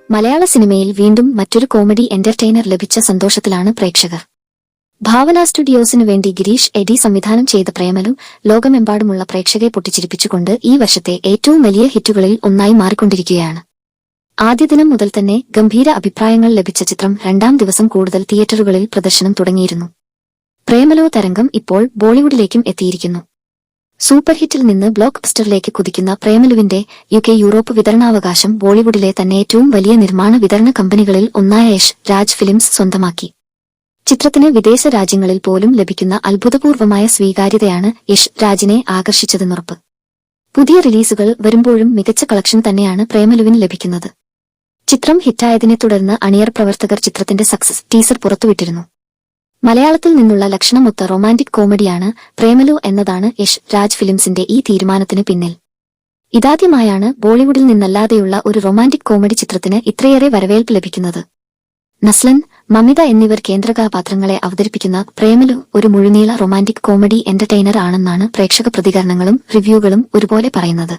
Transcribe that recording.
മലയാള സിനിമയിൽ വീണ്ടും മറ്റൊരു കോമഡി എന്റർടൈനർ ലഭിച്ച സന്തോഷത്തിലാണ് പ്രേക്ഷകർ. ഭാവന സ്റ്റുഡിയോസിനു വേണ്ടി ഗിരീഷ് എഡി സംവിധാനം ചെയ്ത പ്രേമലു ലോകമെമ്പാടുമുള്ള പ്രേക്ഷകരെ പൊട്ടിച്ചിരിപ്പിച്ചുകൊണ്ട് ഈ വർഷത്തെ ഏറ്റവും വലിയ ഹിറ്റുകളിൽ ഒന്നായി മാറിക്കൊണ്ടിരിക്കുകയാണ്. ആദ്യ ദിനം മുതൽ തന്നെ ഗംഭീര അഭിപ്രായങ്ങൾ ലഭിച്ച ചിത്രം രണ്ടാം ദിവസം കൂടുതൽ തിയേറ്ററുകളിൽ പ്രദർശനം തുടങ്ങിയിരുന്നു. പ്രേമലു തരംഗം ഇപ്പോൾ ബോളിവുഡിലേക്കും എത്തിയിരിക്കുന്നു. സൂപ്പർഹിറ്റിൽ നിന്ന് ബ്ലോക്ക് ബസ്റ്ററിലേക്ക് കുതിക്കുന്ന പ്രേമലുവിന്റെ UK യൂറോപ്പ് വിതരണാവകാശം ബോളിവുഡിലെ തന്നെ ഏറ്റവും വലിയ നിർമ്മാണ വിതരണ കമ്പനികളിൽ ഒന്നായ യശ് രാജ് ഫിലിംസ് സ്വന്തമാക്കി. ചിത്രത്തിന് വിദേശ രാജ്യങ്ങളിൽ പോലും ലഭിക്കുന്ന അത്ഭുതപൂർവമായ സ്വീകാര്യതയാണ് യശ് രാജിനെ ആകർഷിച്ചതെന്നുറപ്പ്. പുതിയ റിലീസുകൾ വരുമ്പോഴും മികച്ച കളക്ഷൻ തന്നെയാണ് പ്രേമലുവിന് ലഭിക്കുന്നത്. ചിത്രം ഹിറ്റായതിനെ തുടർന്ന് അണിയർ പ്രവർത്തകർ ചിത്രത്തിന്റെ സക്സസ് ടീസർ പുറത്തുവിട്ടിരുന്നു. മലയാളത്തിൽ നിന്നുള്ള ലക്ഷണമൊത്ത റൊമാന്റിക് കോമഡിയാണ് പ്രേമലു എന്നതാണ് യശ് രാജ് ഫിലിംസിന്റെ ഈ തീരുമാനത്തിന് പിന്നിൽ. ഇതാദ്യമായാണ് ബോളിവുഡിൽ നിന്നല്ലാതെയുള്ള ഒരു റൊമാന്റിക് കോമഡി ചിത്രത്തിന് ഇത്രയേറെ വരവേൽപ്പ് ലഭിക്കുന്നത്. നസ്ലൻ, മമിത എന്നിവർ കേന്ദ്രകഥാപാത്രങ്ങളെ അവതരിപ്പിക്കുന്ന പ്രേമലു ഒരു മുഴുനീള റൊമാന്റിക് കോമഡി എന്റർടൈനർ ആണെന്നാണ് പ്രേക്ഷക പ്രതികരണങ്ങളും റിവ്യൂകളും ഒരുപോലെ പറയുന്നത്.